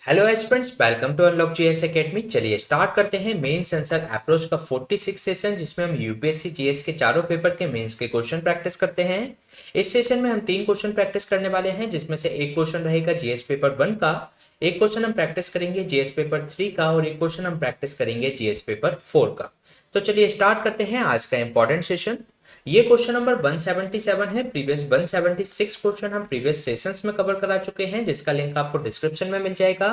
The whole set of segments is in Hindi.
Hello aspirants, welcome to Unlock GS Academy. चलिए स्टार्ट करते हैं मेंस आंसर अप्रोच का 46 सेशन, जिसमें हम यूपीएससी जीएस के चारों पेपर के मेंस के क्वेश्चन प्रैक्टिस करते हैं। इस सेशन में हम 3 क्वेश्चन प्रैक्टिस करने वाले हैं, जिसमें से एक क्वेश्चन रहेगा जीएस पेपर 1 का, एक क्वेश्चन हम प्रैक्टिस करेंगे जीएस पेपर 3 का और एक क्वेश्चन हम प्रैक्टिस करेंगे जीएस पेपर 4 का। तो चलिए स्टार्ट करते हैं आज का इंपॉर्टेंट सेशन। ये क्वेश्चन नंबर 177 है। प्रीवियस 176 क्वेश्चन हम प्रीवियस सेशंस में कवर करा चुके हैं, जिसका लिंक आपको डिस्क्रिप्शन में मिल जाएगा।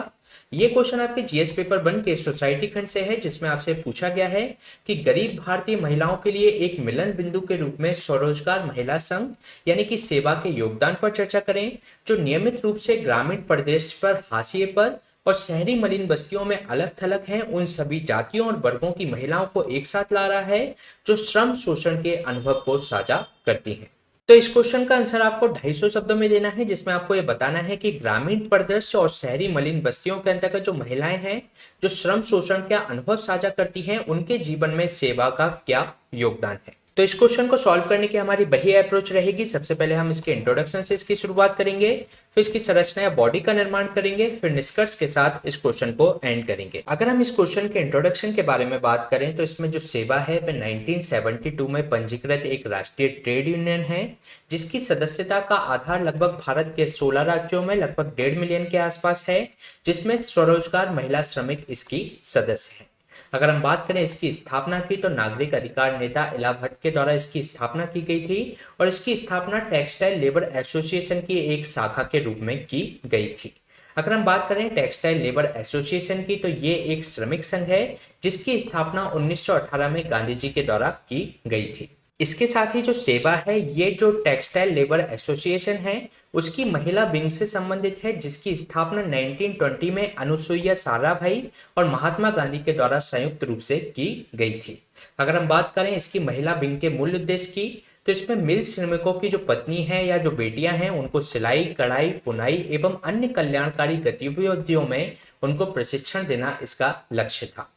ये क्वेश्चन आपके जीएस पेपर 1 के सोसाइटी खंड से है, जिसमें आपसे पूछा गया है कि गरीब भारतीय महिलाओं के लिए एक मिलन बिंदु के रूप में स्वरोजगार महिला संघ यानी कि सेवा के योगदान पर चर्चा करें, जो नियमित रूप से ग्रामीण परिदृश्य पर, हाशिए पर और शहरी मलिन बस्तियों में अलग थलग हैं उन सभी जातियों और वर्गों की महिलाओं को एक साथ ला रहा है, जो श्रम शोषण के अनुभव को साझा करती हैं। तो इस क्वेश्चन का आंसर आपको 250 शब्दों में देना है, जिसमें आपको ये बताना है कि ग्रामीण परिदृश्य और शहरी मलिन बस्तियों के अंतर्गत जो महिलाएं हैं, जो श्रम शोषण का अनुभव साझा करती हैं, उनके जीवन में सेवा का क्या योगदान है। तो इस क्वेश्चन को सॉल्व करने की हमारी वही अप्रोच रहेगी। सबसे पहले हम इसके इंट्रोडक्शन से इसकी शुरुआत करेंगे, फिर इसकी संरचना या बॉडी का निर्माण करेंगे, फिर निष्कर्ष के साथ इस क्वेश्चन को एंड करेंगे। अगर हम इस क्वेश्चन के इंट्रोडक्शन के बारे में बात करें तो इसमें जो सेवा है वह 1972 में पंजीकृत एक राष्ट्रीय ट्रेड यूनियन है, जिसकी सदस्यता का आधार लगभग भारत के 16 राज्यों में लगभग 1.5 मिलियन के आसपास है, जिसमें स्वरोजगार महिला श्रमिक इसकी सदस्य है। अगर हम बात करें इसकी स्थापना की, तो नागरिक अधिकार नेता इला भट्ट के द्वारा इसकी स्थापना की गई थी और इसकी स्थापना टेक्सटाइल लेबर एसोसिएशन की एक शाखा के रूप में की गई थी। अगर हम बात करें टेक्सटाइल लेबर एसोसिएशन की, तो ये एक श्रमिक संघ है, जिसकी स्थापना 1918 में गांधी जी के द्वारा की गई थी। इसके साथ ही जो सेवा है, ये जो टेक्सटाइल लेबर एसोसिएशन है उसकी महिला विंग से संबंधित है, जिसकी स्थापना 1920 में अनुसुईया साराभाई और महात्मा गांधी के द्वारा संयुक्त रूप से की गई थी। अगर हम बात करें इसकी महिला विंग के मूल उद्देश्य की, तो इसमें मिल श्रमिकों की जो पत्नी है या जो बेटियां हैं, उनको सिलाई, कढ़ाई, बुनाई एवं अन्य कल्याणकारी गतिविधियों में उनको प्रशिक्षण देना इसका लक्ष्य था।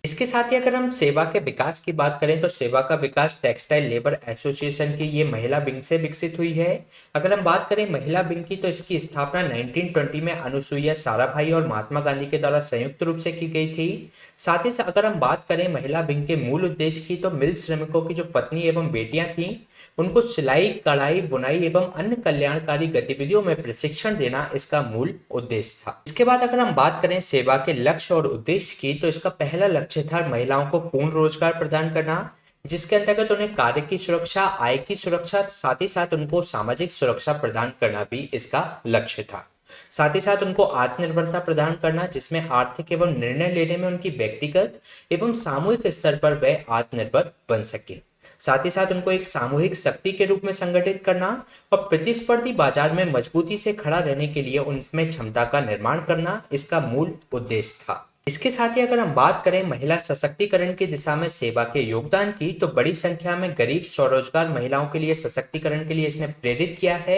इसके साथ ही अगर हम सेवा के विकास की बात करें, तो सेवा का विकास टेक्सटाइल लेबर एसोसिएशन की ये महिला विंग से विकसित हुई है। अगर हम बात करें महिला विंग की, तो इसकी स्थापना 1920 में अनुसुईया साराभाई और महात्मा गांधी के द्वारा संयुक्त रूप से की गई थी। साथ ही साथ अगर हम बात करें महिला विंग के मूल उद्देश्य की, तो मिल श्रमिकों की जो पत्नी एवं बेटियां थीं, उनको सिलाई, कढ़ाई, बुनाई एवं अन्य कल्याणकारी गतिविधियों में प्रशिक्षण देना इसका मूल उद्देश्य था। इसके बाद अगर हम बात करें सेवा के लक्ष्य और उद्देश्य की, तो इसका पहला लक्ष्य था महिलाओं को पूर्ण रोजगार प्रदान करना, जिसके अंतर्गत उन्हें कार्य की सुरक्षा, आय की सुरक्षा, साथ ही साथ उनको सामाजिक सुरक्षा प्रदान करना भी इसका लक्ष्य था। साथ ही साथ उनको आत्मनिर्भरता प्रदान करना, जिसमें आर्थिक एवं निर्णय लेने में उनकी व्यक्तिगत एवं सामूहिक स्तर पर वे आत्मनिर्भर बन सके। साथ ही साथ उनको एक सामूहिक शक्ति के रूप में संगठित करना और प्रतिस्पर्धी बाजार में मजबूती से खड़ा रहने के लिए उनमें क्षमता का निर्माण करना इसका मूल उद्देश्य था। इसके साथ ही अगर हम बात करें महिला सशक्तिकरण की दिशा में सेवा के योगदान की, तो बड़ी संख्या में गरीब स्वरोजगार महिलाओं के लिए सशक्तिकरण के लिए इसने प्रेरित किया है।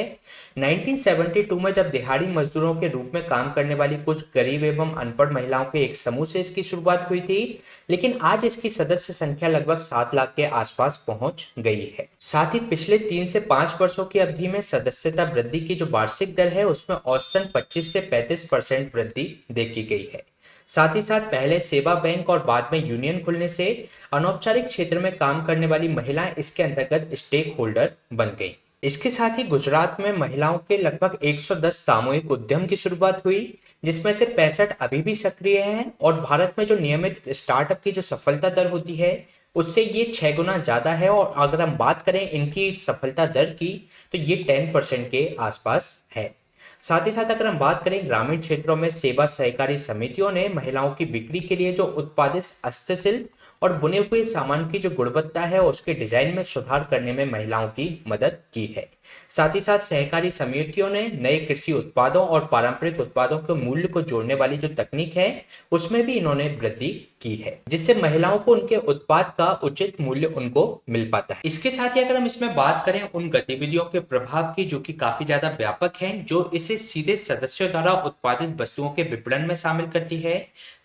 1972 में जब दिहाड़ी मजदूरों के रूप में काम करने वाली कुछ गरीब एवं अनपढ़ महिलाओं के एक समूह से इसकी शुरुआत हुई थी, लेकिन आज इसकी सदस्य संख्या लगभग 7 लाख के आसपास पहुंच गई है। साथ ही पिछले 3 से 5 वर्षों की अवधि में सदस्यता वृद्धि की जो वार्षिक दर है, उसमें औसतन 25 से 35% वृद्धि देखी गई है। साथ ही साथ पहले सेवा बैंक और बाद में यूनियन खुलने से अनौपचारिक क्षेत्र में काम करने वाली महिलाएं इसके अंतर्गत स्टेक होल्डर बन गईं। इसके साथ ही गुजरात में महिलाओं के लगभग 110 सामूहिक उद्यम की शुरुआत हुई, जिसमें से 65 अभी भी सक्रिय हैं और भारत में जो नियमित स्टार्टअप की जो सफलता दर होती है, उससे ये 6 गुना ज्यादा है। और अगर हम बात करें इनकी सफलता दर की, तो ये 10% के आसपास है। साथ ही साथ अगर हम बात करें ग्रामीण क्षेत्रों में सेवा सहकारी समितियों ने महिलाओं की बिक्री के लिए जो उत्पादित हस्तशिल्प और बुने हुए सामान की जो गुणवत्ता है उसके डिजाइन में सुधार करने में महिलाओं की मदद की है। साथ ही साथ सहकारी समितियों ने नए कृषि उत्पादों और पारंपरिक उत्पादों के मूल्य को जोड़ने वाली जो तकनीक है उसमें भी इन्होंने वृद्धि की है, जिससे महिलाओं को उनके उत्पाद का उचित मूल्य उनको मिल पाता है। इसके साथ ही अगर हम इसमें बात करें उन गतिविधियों के प्रभाव की, जो कि काफी ज्यादा व्यापक हैं, जो इसे सीधे सदस्यों द्वारा उत्पादित वस्तुओं के विपणन में शामिल करती है।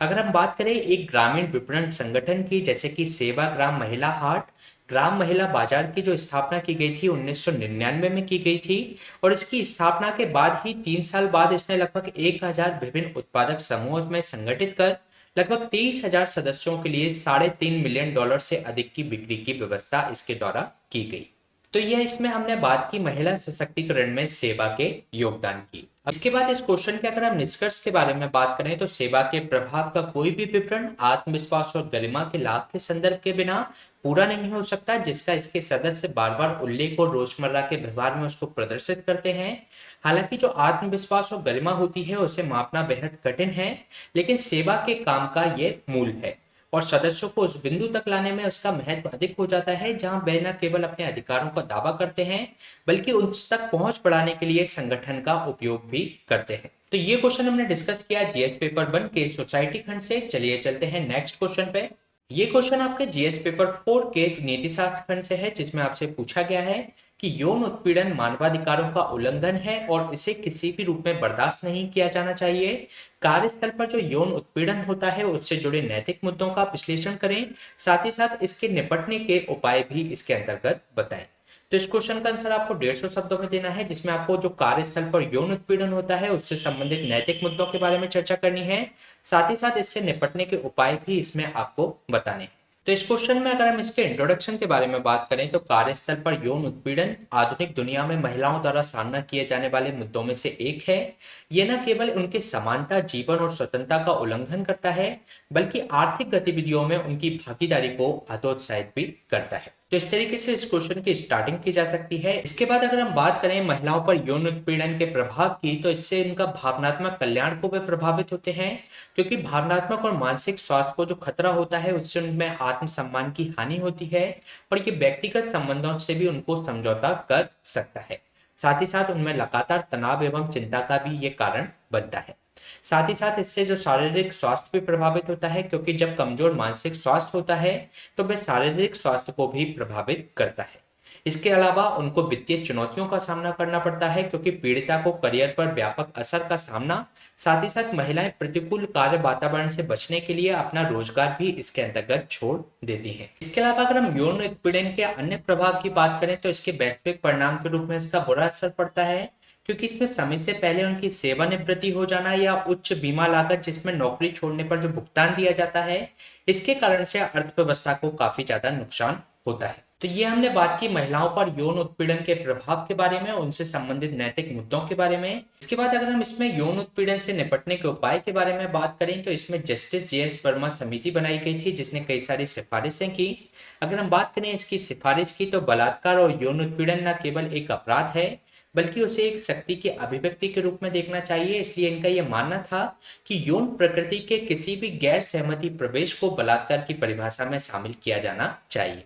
अगर हम बात करें एक ग्रामीण विपणन संगठन की, जैसे कि सेवा ग्राम महिला हाट, ग्राम महिला बाजार की जो स्थापना की गई थी 1999 में की गई थी और इसकी स्थापना के बाद ही 3 साल बाद इसने लगभग 1000 विभिन्न उत्पादक समूहों में संगठित कर लगभग 23,000 सदस्यों के लिए $3.5 मिलियन से अधिक की बिक्री की व्यवस्था इसके द्वारा की गई। तो यह इसमें हमने बात की महिला सशक्तिकरण में सेवा के योगदान की। इसके बाद इस क्वेश्चन के अगर हम निष्कर्ष के बारे में बात करें तो सेवा के प्रभाव का कोई भी विवरण आत्मविश्वास और गरिमा के लाभ के संदर्भ के बिना पूरा नहीं हो सकता, जिसका इसके सदस्य बार बार उल्लेख और रोजमर्रा के व्यवहार में उसको प्रदर्शित करते हैं। हालांकि जो आत्मविश्वास और गरिमा होती है उसे मापना बेहद कठिन है, लेकिन सेवा के काम का ये मूल है और सदस्यों को उस बिंदु तक लाने में उसका महत्व अधिक हो जाता है जहां वे न केवल अपने अधिकारों का दावा करते हैं बल्कि उस तक पहुंच बढ़ाने के लिए संगठन का उपयोग भी करते हैं। तो ये क्वेश्चन हमने डिस्कस किया जीएस पेपर 1 के सोसाइटी खंड से। चलिए चलते हैं नेक्स्ट क्वेश्चन पे। ये क्वेश्चन आपके जीएस पेपर 4 के नीति शास्त्र खंड से है, जिसमें आपसे पूछा गया है कि यौन उत्पीड़न मानवाधिकारों का उल्लंघन है और इसे किसी भी रूप में बर्दाश्त नहीं किया जाना चाहिए। कार्यस्थल पर जो यौन उत्पीड़न होता है उससे जुड़े नैतिक मुद्दों का विश्लेषण करें, साथ ही साथ इसके निपटने के उपाय भी इसके अंतर्गत बताएं। तो इस क्वेश्चन का आंसर आपको 150 शब्दों में देना है, जिसमें आपको जो कार्यस्थल पर यौन उत्पीड़न होता है उससे संबंधित नैतिक मुद्दों के बारे में चर्चा करनी है, साथ ही साथ इससे निपटने के उपाय भी इसमें आपको बताने हैं। तो इस क्वेश्चन में अगर हम इसके इंट्रोडक्शन के बारे में बात करें तो कार्यस्थल पर यौन उत्पीड़न आधुनिक दुनिया में महिलाओं द्वारा सामना किए जाने वाले मुद्दों में से एक है। यह न केवल उनके समानता, जीवन और स्वतंत्रता का उल्लंघन करता है बल्कि आर्थिक गतिविधियों में उनकी भागीदारी को हतोत्साहित भी करता है। तो इस तरीके से इस क्वेश्चन की स्टार्टिंग की जा सकती है। इसके बाद अगर हम बात करें महिलाओं पर यौन उत्पीड़न के प्रभाव की, तो इससे उनका भावनात्मक कल्याण को भी प्रभावित होते हैं, क्योंकि भावनात्मक और मानसिक स्वास्थ्य को जो खतरा होता है उससे उनमें आत्मसम्मान की हानि होती है और ये व्यक्तिगत संबंधों से भी उनको समझौता कर सकता है। साथ ही साथ उनमें लगातार तनाव एवं चिंता का भी ये कारण बनता है। साथ ही साथ इससे जो शारीरिक स्वास्थ्य भी प्रभावित होता है, क्योंकि जब कमजोर मानसिक स्वास्थ्य होता है तो वह शारीरिक स्वास्थ्य को भी प्रभावित करता है। इसके अलावा उनको वित्तीय चुनौतियों का सामना करना पड़ता है, क्योंकि पीड़िता को करियर पर व्यापक असर का सामना, साथ ही साथ महिलाएं प्रतिकूल कार्य वातावरण से बचने के लिए अपना रोजगार भी इसके अंतर्गत छोड़ देती हैं। इसके अलावा अगर हम यौन उत्पीड़न के अन्य प्रभाव की बात करें तो इसके वैश्विक परिणाम के रूप में इसका बुरा असर पड़ता है, क्योंकि इसमें समय से पहले उनकी सेवानिवृत्ति हो जाना या उच्च बीमा लागत जिसमें नौकरी छोड़ने पर जो भुगतान दिया जाता है, इसके कारण से अर्थव्यवस्था को काफी ज्यादा नुकसान होता है। तो ये हमने बात की महिलाओं पर यौन उत्पीड़न के प्रभाव के बारे में, उनसे संबंधित नैतिक मुद्दों के बारे में। इसके बाद अगर हम इसमें यौन उत्पीड़न से निपटने के उपाय के बारे में बात करें तो इसमें जस्टिस जेएस वर्मा समिति बनाई गई थी, जिसने कई सारी सिफारिशें की। अगर हम बात करें इसकी सिफारिश की तो बलात्कार और यौन उत्पीड़न न केवल एक अपराध है बल्कि उसे एक शक्ति की अभिव्यक्ति के रूप में देखना चाहिए। इसलिए इनका यह मानना था कि यौन प्रकृति के किसी भी गैर सहमति प्रवेश को बलात्कार की परिभाषा में शामिल किया जाना चाहिए।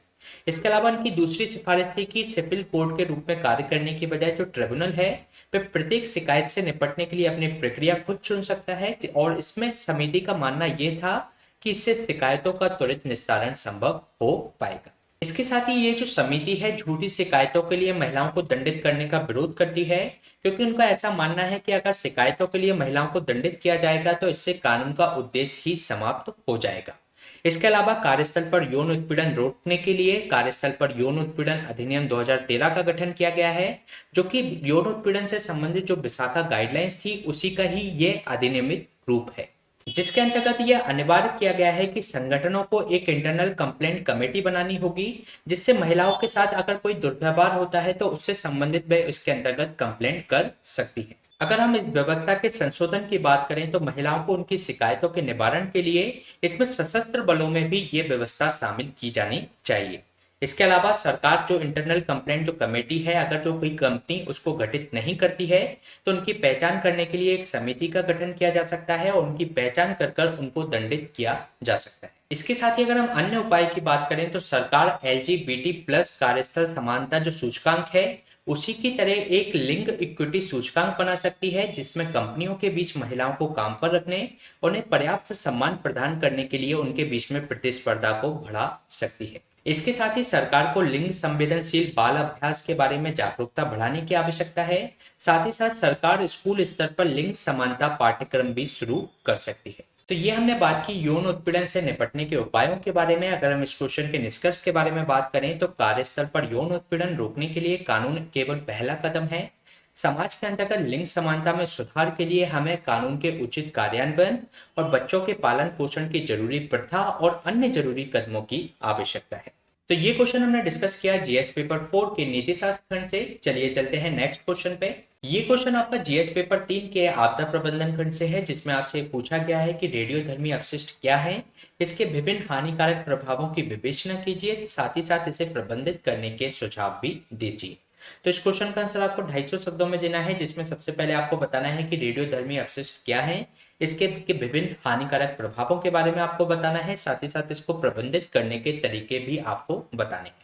इसके अलावा इनकी दूसरी सिफारिश थी कि सिविल कोर्ट के रूप में कार्य करने की बजाय जो ट्रिब्यूनल है वह प्रत्येक शिकायत से निपटने के लिए अपनी प्रक्रिया खुद चुन सकता है, और इसमें समिति का मानना यह था कि इससे शिकायतों का त्वरित निस्तारण संभव हो पाएगा। इसके साथ ही ये जो समिति है झूठी शिकायतों के लिए महिलाओं को दंडित करने का विरोध करती है, क्योंकि उनका ऐसा मानना है कि अगर शिकायतों के लिए महिलाओं को दंडित किया जाएगा तो इससे कानून का उद्देश्य ही समाप्त हो जाएगा। इसके अलावा कार्यस्थल पर यौन उत्पीड़न रोकने के लिए कार्यस्थल पर यौन उत्पीड़न अधिनियम 2013 का गठन किया गया है, जो कि यौन उत्पीड़न से संबंधित जो विशाखा गाइडलाइंस थी उसी का ही ये अधिनियमित रूप है, जिसके अंतर्गत यह अनिवार्य किया गया है कि संगठनों को एक इंटरनल कंप्लेंट कमेटी बनानी होगी, जिससे महिलाओं के साथ अगर कोई दुर्व्यवहार होता है तो उससे संबंधित वे इसके अंतर्गत कंप्लेंट कर सकती है। अगर हम इस व्यवस्था के संशोधन की बात करें तो महिलाओं को उनकी शिकायतों के निवारण के लिए इसमें सशस्त्र बलों में भी ये व्यवस्था शामिल की जानी चाहिए। इसके अलावा सरकार जो इंटरनल कंप्लेंट जो कमेटी है, अगर जो कोई कंपनी उसको गठित नहीं करती है तो उनकी पहचान करने के लिए एक समिति का गठन किया जा सकता है और उनकी पहचान कर उनको दंडित किया जा सकता है। इसके साथ ही अगर हम अन्य उपाय की बात करें तो सरकार LGBT+ कार्यस्थल समानता जो सूचकांक है उसी की तरह एक लिंग इक्विटी सूचकांक बना सकती है, जिसमें कंपनियों के बीच महिलाओं को काम पर रखने और उन्हें पर्याप्त सम्मान प्रदान करने के लिए उनके बीच में प्रतिस्पर्धा को बढ़ा सकती है। इसके साथ ही सरकार को लिंग संवेदनशील बाल अभ्यास के बारे में जागरूकता बढ़ाने की आवश्यकता है। साथ ही साथ सरकार स्कूल स्तर पर लिंग समानता पाठ्यक्रम भी शुरू कर सकती है। तो ये हमने बात की यौन उत्पीड़न से निपटने के उपायों के बारे में। अगर हम इस क्वेश्चन के निष्कर्ष के बारे में बात करें तो कार्यस्थल पर यौन उत्पीड़न रोकने के लिए कानून केवल पहला कदम है। समाज के अंतर्गत लिंग समानता में सुधार के लिए हमें कानून के उचित कार्यान्वयन और बच्चों के पालन पोषण की जरूरी प्रथा और अन्य जरूरी कदमों की आवश्यकता है। तो ये क्वेश्चन हमने डिस्कस किया जीएस पेपर 4 के नीति शास्त्र खंड से। चलिए चलते हैं नेक्स्ट क्वेश्चन पे। ये क्वेश्चन आपका जीएस पेपर 3 के आपदा प्रबंधन खंड से है, जिसमें आपसे पूछा गया है कि रेडियोधर्मी अपशिष्ट क्या है, इसके विभिन्न हानिकारक प्रभावों की विवेचना कीजिए, साथ ही साथ इसे प्रबंधित करने के सुझाव भी दीजिए। तो इस क्वेश्चन का आंसर आपको 250 शब्दों में देना है, जिसमें सबसे पहले आपको बताना है कि रेडियोधर्मी अपशिष्ट क्या है, इसके के विभिन्न हानिकारक प्रभावों के बारे में आपको बताना है, साथ ही साथ इसको प्रबंधित करने के तरीके भी आपको बताने हैं।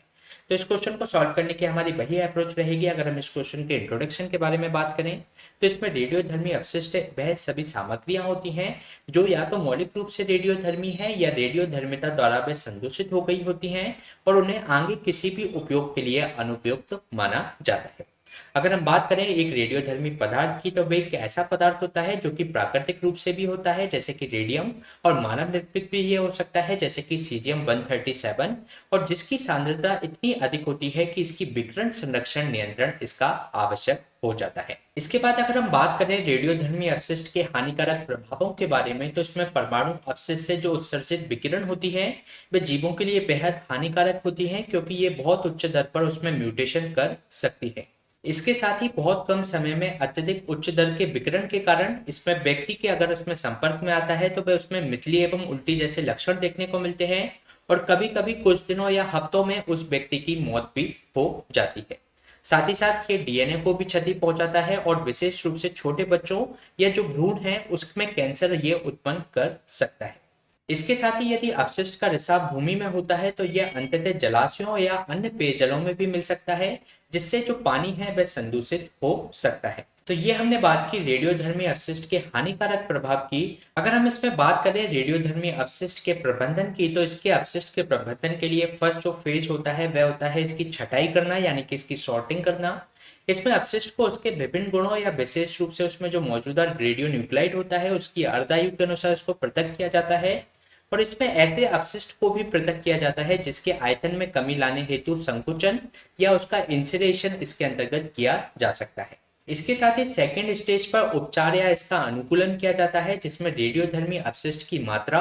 तो इस क्वेश्चन को सॉल्व करने की हमारी वही अप्रोच रहेगी। अगर हम इस क्वेश्चन के इंट्रोडक्शन के बारे में बात करें तो इसमें रेडियोधर्मी अपशिष्ट वह सभी सामग्रियां होती हैं जो या तो मौलिक रूप से रेडियोधर्मी है या रेडियोधर्मिता द्वारा वे संदूषित हो गई होती हैं और उन्हें आगे किसी भी उपयोग के लिए अनुपयुक्त माना जाता है। अगर हम बात करें एक रेडियोधर्मी पदार्थ की तो वह एक ऐसा पदार्थ होता है जो कि प्राकृतिक रूप से भी होता है जैसे कि रेडियम, और मानव निर्मित भी ये हो सकता है जैसे कि सीजियम 137, और जिसकी सांद्रता इतनी अधिक होती है कि इसकी विकिरण संरक्षण नियंत्रण इसका आवश्यक हो जाता है। इसके बाद अगर हम बात करें रेडियोधर्मी अपशिष्ट के हानिकारक प्रभावों के बारे में तो इसमें परमाणु अपशिष्ट से जो उत्सर्जित विकिरण होती है वे जीवों के लिए बेहद हानिकारक होती है, क्योंकि ये बहुत उच्च दर पर उसमें म्यूटेशन कर सकती है। इसके साथ ही बहुत कम समय में अत्यधिक उच्च दर के विकिरण के कारण इसमें व्यक्ति के अगर उसमें संपर्क में आता है तो वह उसमें मितली एवं उल्टी जैसे लक्षण देखने को मिलते हैं, और कभी कभी कुछ दिनों या हफ्तों में उस व्यक्ति की मौत भी हो जाती है। साथ ही साथ ये डीएनए को भी क्षति पहुंचाता है और विशेष रूप से छोटे बच्चों या जो भ्रूण है उसमें कैंसर ये उत्पन्न कर सकता है। इसके साथ ही यदि अपशिष्ट का रिसाव भूमि में होता है तो यह अंततः जलाशयों या अन्य पेयजलों में भी मिल सकता है, जिससे जो पानी है वह संदूषित हो सकता है। तो ये हमने बात की रेडियोधर्मी अपशिष्ट के हानिकारक प्रभाव की। अगर हम इसमें बात करें रेडियोधर्मी अपशिष्ट के प्रबंधन की तो इसके अपशिष्ट के प्रबंधन के लिए फर्स्ट जो फेज होता है वह होता है इसकी छटाई करना, यानी कि इसकी सॉर्टिंग करना। इसमें अपशिष्ट को उसके विभिन्न गुणों या विशेष रूप से उसमें जो मौजूदा रेडियो न्यूक्लाइड होता है उसकी अर्धायु के अनुसार इसको पृथक किया जाता है, और इसमें ऐसे अपशिष्ट को भी पृथक किया जाता है जिसके आयतन में कमी लाने हेतु संकुचन या उसका इंसिनेशन इसके अंतर्गत किया जा सकता है। इसके साथ ही सेकेंड स्टेज पर उपचार या इसका अनुकूलन किया जाता है, जिसमें रेडियोधर्मी अपशिष्ट की मात्रा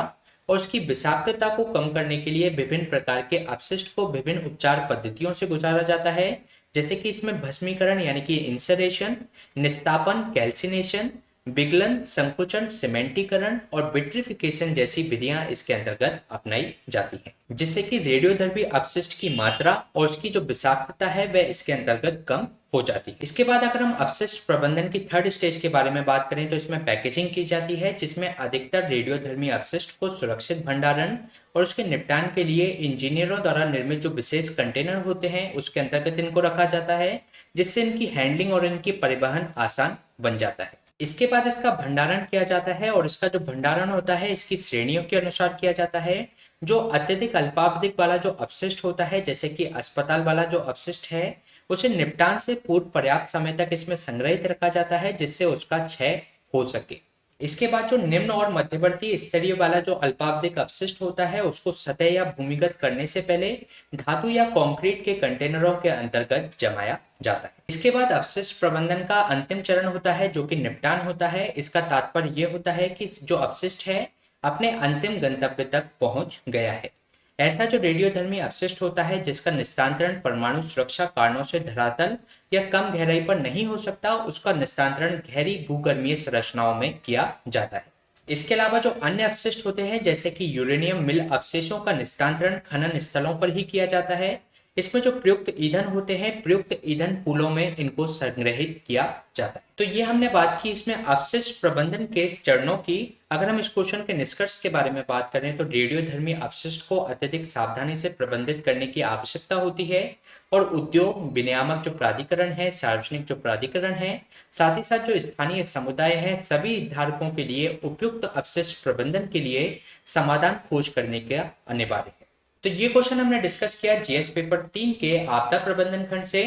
और उसकी विषाक्तता को कम करने के लिए विभिन्न प्रकार के अपशिष्ट को विभिन्न उपचार पद्धतियों से गुजारा जाता है, जैसे कि इसमें भस्मीकरण यानी कि इंसरेशन, निस्तापन कैल्सिनेशन, विगलन, संकुचन, सीमेंटीकरण और विट्रिफिकेशन जैसी विधियां इसके अंतर्गत अपनाई जाती हैं, जिससे कि रेडियोधर्मी अपशिष्ट की मात्रा और उसकी जो विषाक्तता है वह इसके अंतर्गत कम हो जाती है। इसके बाद अगर हम अपशिष्ट प्रबंधन की थर्ड स्टेज के बारे में बात करें तो इसमें पैकेजिंग की जाती है, जिसमें अधिकतर रेडियोधर्मी अपशिष्ट को सुरक्षित भंडारण और उसके निपटान के लिए इंजीनियरों द्वारा निर्मित जो विशेष कंटेनर होते हैं उसके अंतर्गत इनको रखा जाता है, जिससे इनकी हैंडलिंग और इनकी परिवहन आसान बन जाता है। इसके बाद इसका भंडारण किया जाता है, और इसका जो भंडारण होता है इसकी श्रेणियों के अनुसार किया जाता है। जो अत्यधिक अल्पावधिक वाला जो अपशिष्ट होता है जैसे कि अस्पताल वाला जो अपशिष्ट है उसे निपटान से पूर्व पर्याप्त समय तक इसमें संग्रहित रखा जाता है, जिससे उसका क्षय हो सके। इसके बाद जो निम्न और मध्यवर्ती स्तरीय वाला जो अल्पावधिक अपशिष्ट होता है उसको सतह या भूमिगत करने से पहले धातु या कंक्रीट के कंटेनरों के अंतर्गत जमाया जाता है। इसके बाद अपशिष्ट प्रबंधन का अंतिम चरण होता है जो कि निपटान होता है। इसका तात्पर्य यह होता है कि जो अपशिष्ट है अपने अंतिम गंतव्य तक पहुंच गया है। ऐसा जो रेडियोधर्मी अपशिष्ट होता है जिसका निस्तांतरण परमाणु सुरक्षा कारणों से धरातल या कम गहराई पर नहीं हो सकता, उसका निस्तांतरण गहरी भूगर्भीय संरचनाओं में किया जाता है। इसके अलावा जो अन्य अपशिष्ट होते हैं जैसे कि यूरेनियम मिल अवशेषों का निस्तांतरण खनन स्थलों पर ही किया जाता है। इसमें जो प्रयुक्त ईंधन होते हैं प्रयुक्त ईंधन पूलों में इनको संग्रहित किया जाता है। तो ये हमने बात की इसमें अपशिष्ट प्रबंधन के चरणों की। अगर हम इस क्वेश्चन के निष्कर्ष के बारे में बात करें तो रेडियोधर्मी अपशिष्ट को अत्यधिक सावधानी से प्रबंधित करने की आवश्यकता होती है, और उद्योग विनियामक जो प्राधिकरण है, सार्वजनिक जो प्राधिकरण है, साथ ही साथ जो स्थानीय समुदाय है, सभी हितधारकों के लिए उपयुक्त अपशिष्ट प्रबंधन के लिए समाधान खोज करने का अनिवार्य है। तो ये क्वेश्चन हमने डिस्कस किया जीएस पेपर 3 के आपदा प्रबंधन खंड से।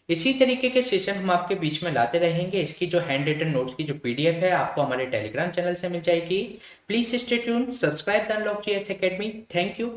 इसी तरीके के सेशन हम आपके बीच में लाते रहेंगे। इसकी जो हैंड रिटन नोट्स की जो पीडीएफ है आपको हमारे टेलीग्राम चैनल से मिल जाएगी। Please stay tune, subscribe the unlock GS academy. Thank you.